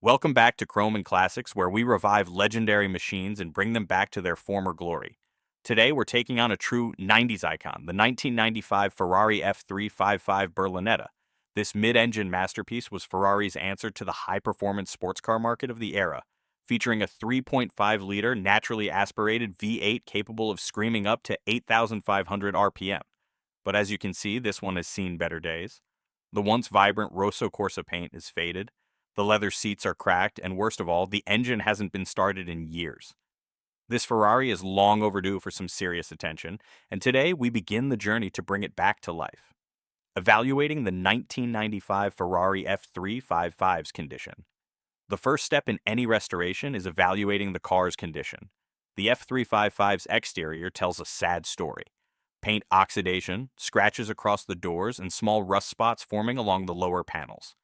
Welcome back to Chrome and Classics, where we revive legendary machines and bring them back to their former glory. Today, we're taking on a true 90s icon, the 1995 Ferrari F355 Berlinetta. This mid-engine masterpiece was Ferrari's answer to the high-performance sports car market of the era, featuring a 3.5-liter naturally aspirated V8 capable of screaming up to 8,500 RPM. But as you can see, this one has seen better days. The once vibrant Rosso Corsa paint is faded, the leather seats are cracked, and worst of all, the engine hasn't been started in years. This Ferrari is long overdue for some serious attention, and today we begin the journey to bring it back to life. Evaluating the 1995 Ferrari F355's condition. The first step in any restoration is evaluating the car's condition. The F355's exterior tells a sad story. Paint oxidation, scratches across the doors, and small rust spots forming along the lower panels.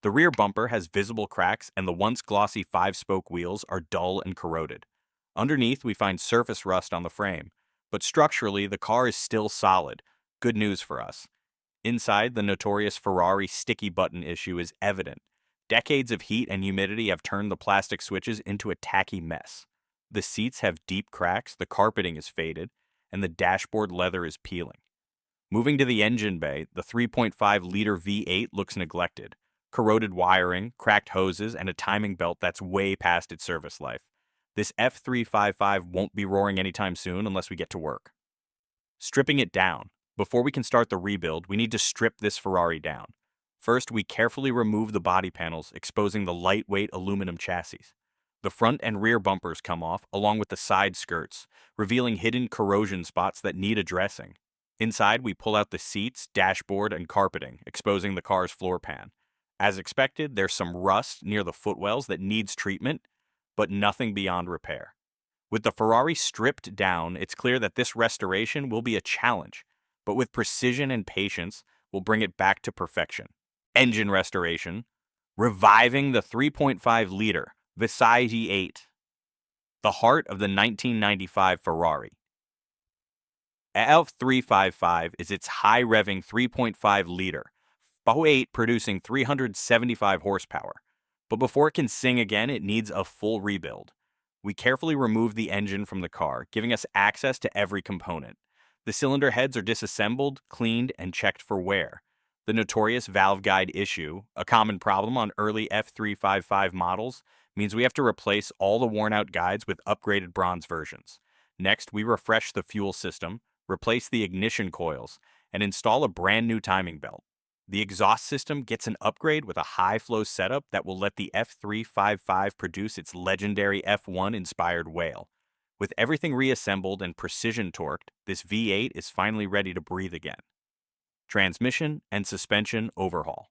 The rear bumper has visible cracks, and the once glossy 5-spoke wheels are dull and corroded. Underneath, we find surface rust on the frame, but structurally, the car is still solid. Good news for us. Inside, the notorious Ferrari sticky button issue is evident. Decades of heat and humidity have turned the plastic switches into a tacky mess. The seats have deep cracks, the carpeting is faded, and the dashboard leather is peeling. Moving to the engine bay, the 3.5-liter V8 looks neglected. Corroded wiring, cracked hoses, and a timing belt that's way past its service life. This F355 won't be roaring anytime soon unless we get to work. Stripping it down. Before we can start the rebuild, we need to strip this Ferrari down. First, we carefully remove the body panels, exposing the lightweight aluminum chassis. The front and rear bumpers come off, along with the side skirts, revealing hidden corrosion spots that need addressing. Inside, we pull out the seats, dashboard, and carpeting, exposing the car's floor pan. As expected, there's some rust near the footwells that needs treatment, but nothing beyond repair. With the Ferrari stripped down, it's clear that this restoration will be a challenge, but with precision and patience, we'll bring it back to perfection. Engine restoration, reviving the 3.5-liter V8, the heart of the 1995 Ferrari. F355 is its high-revving 3.5-liter V8 producing 375 horsepower. But before it can sing again, it needs a full rebuild. We carefully remove the engine from the car, giving us access to every component. The cylinder heads are disassembled, cleaned, and checked for wear. The notorious valve guide issue, a common problem on early F355 models, means we have to replace all the worn-out guides with upgraded bronze versions. Next, we refresh the fuel system, replace the ignition coils, and install a brand new timing belt. The exhaust system gets an upgrade with a high-flow setup that will let the F355 produce its legendary F1-inspired wail. With everything reassembled and precision torqued, this V8 is finally ready to breathe again. Transmission and suspension overhaul.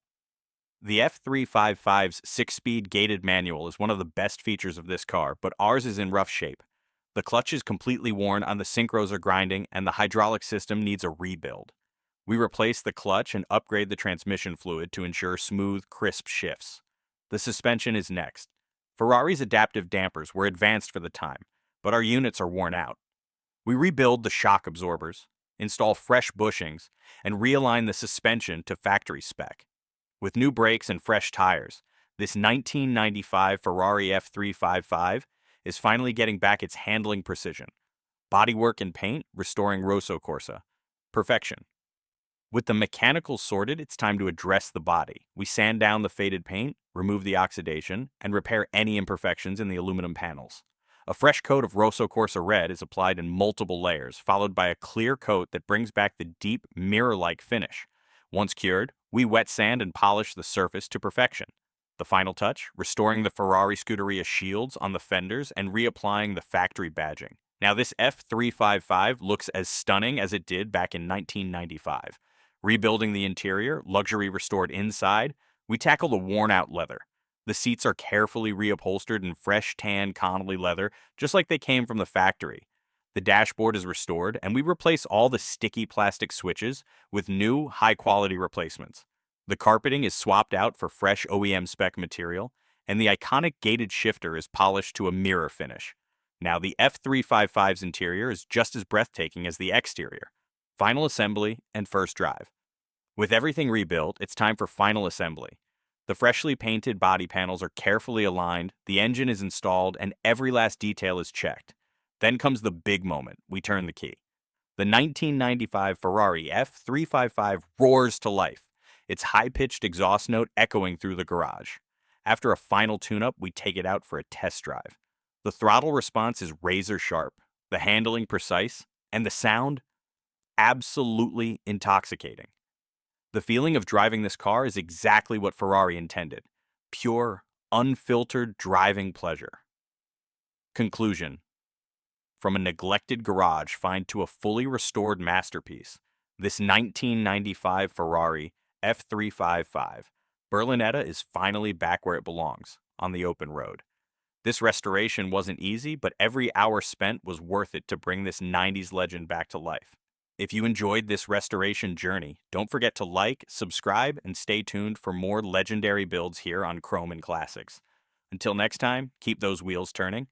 The F355's 6-speed gated manual is one of the best features of this car, but ours is in rough shape. The clutch is completely worn and the synchros are grinding, and the hydraulic system needs a rebuild. We replace the clutch and upgrade the transmission fluid to ensure smooth, crisp shifts. The suspension is next. Ferrari's adaptive dampers were advanced for the time, but our units are worn out. We rebuild the shock absorbers, install fresh bushings, and realign the suspension to factory spec. With new brakes and fresh tires, this 1995 Ferrari F355 is finally getting back its handling precision. Bodywork and paint restoring Rosso Corsa. Perfection. With the mechanicals sorted, it's time to address the body. We sand down the faded paint, remove the oxidation, and repair any imperfections in the aluminum panels. A fresh coat of Rosso Corsa Red is applied in multiple layers, followed by a clear coat that brings back the deep, mirror-like finish. Once cured, we wet sand and polish the surface to perfection. The final touch, restoring the Ferrari Scuderia shields on the fenders and reapplying the factory badging. Now this F355 looks as stunning as it did back in 1995. Rebuilding the interior, luxury restored inside, we tackle the worn-out leather. The seats are carefully reupholstered in fresh tan Connolly leather, just like they came from the factory. The dashboard is restored, and we replace all the sticky plastic switches with new, high-quality replacements. The carpeting is swapped out for fresh OEM spec material, and the iconic gated shifter is polished to a mirror finish. Now the F355's interior is just as breathtaking as the exterior. Final assembly and first drive. With everything rebuilt, it's time for final assembly. The freshly painted body panels are carefully aligned, the engine is installed, and every last detail is checked. Then comes the big moment. We turn the key. The 1995 Ferrari F355 roars to life, its high-pitched exhaust note echoing through the garage. After a final tune-up, we take it out for a test drive. The throttle response is razor sharp, the handling precise, and the sound absolutely intoxicating. The feeling of driving this car is exactly what Ferrari intended: pure, unfiltered driving pleasure. Conclusion: from a neglected garage find to a fully restored masterpiece, this 1995 Ferrari F355 Berlinetta is finally back where it belongs, on the open road. This restoration wasn't easy, but every hour spent was worth it to bring this 90s legend back to life. If you enjoyed this restoration journey, don't forget to like, subscribe, and stay tuned for more legendary builds here on Chrome and Classics. Until next time, keep those wheels turning